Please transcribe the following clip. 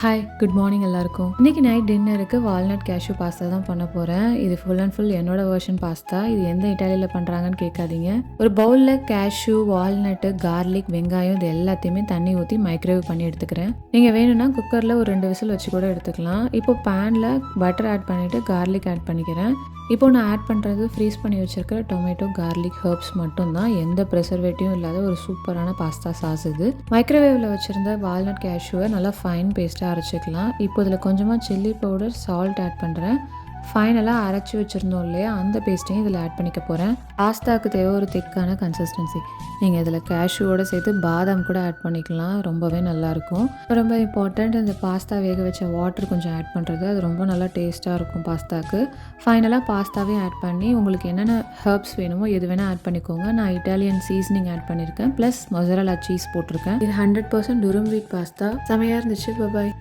Hi good morning எல்லாருக்கும். இன்னைக்கு night டின்னருக்கு வால்நட் கேஷ்யூ பாஸ்தா தான் பண்ண போகிறேன். இது ஃபுல் அண்ட் ஃபுல் என்னோட வெர்ஷன் பாஸ்தா. இது எந்த இட்டாலியில் பண்ணுறாங்கன்னு கேட்காதீங்க. ஒரு பவுலில் கேஷ்யூ, வால்நட்டு, கார்லிக், வெங்காயம் இது எல்லாத்தையுமே தண்ணி ஊற்றி மைக்ரோவேவ் பண்ணி எடுத்துக்கிறேன். நீங்கள் வேணும்னா குக்கரில் ஒரு 2 விசில் வச்சு கூட எடுத்துக்கலாம். இப்போ பேனில் பட்டர் ஆட் பண்ணிவிட்டு கார்லிக் ஆட் பண்ணிக்கிறேன். இப்போ நான் ஆட் பண்ணுறது ஃப்ரீஸ் பண்ணி வச்சுருக்கிற டொமேட்டோ, கார்லிக், ஹர்ப்ஸ் மட்டும்தான். எந்த ப்ரிசர்வேட்டிவும் இல்லாத ஒரு சூப்பரான பாஸ்தா சாஸ் இது. மைக்ரோவேவில் வச்சுருந்த வால்நட் கேஷ்யூவை நல்லா ஃபைன் பேஸ்ட்டாக அரைச்சிக்கலாம். இப்போ இதில் கொஞ்சமாக சில்லி பவுடர், சால்ட் ஆட் பண்ணுறேன். ஃபைனலாக அரைச்சி வச்சுருந்தோம் இல்லையா, அந்த பேஸ்ட்டையும் இதில் ஆட் பண்ணிக்க போகிறேன். பாஸ்தாவுக்கு தேவை ஒரு திக்கான கன்சிஸ்டன்சி. நீங்கள் இதில் கேஷ்யூவோடு சேர்த்து பாதாம் கூட ஆட் பண்ணிக்கலாம். ரொம்பவே நல்லாயிருக்கும். ரொம்ப இம்பார்ட்டண்ட், இந்த பாஸ்தா வேக வச்ச வாட்டர் கொஞ்சம் ஆட் பண்ணுறது. அது ரொம்ப நல்லா டேஸ்ட்டாக இருக்கும் பாஸ்தாவுக்கு. ஃபைனலாக பாஸ்தாவையும் ஆட் பண்ணி உங்களுக்கு என்னென்ன ஹர்ப்ஸ் வேணுமோ எது வேணால் ஆட் பண்ணிக்கோங்க. நான் இட்டாலியன் சீசனிங் ஆட் பண்ணியிருக்கேன். ப்ளஸ் மொசரல்லா சீஸ் போட்டிருக்கேன். இது 100% durum wheat பாஸ்தா. செமையாக இருந்துச்சு. பாய்.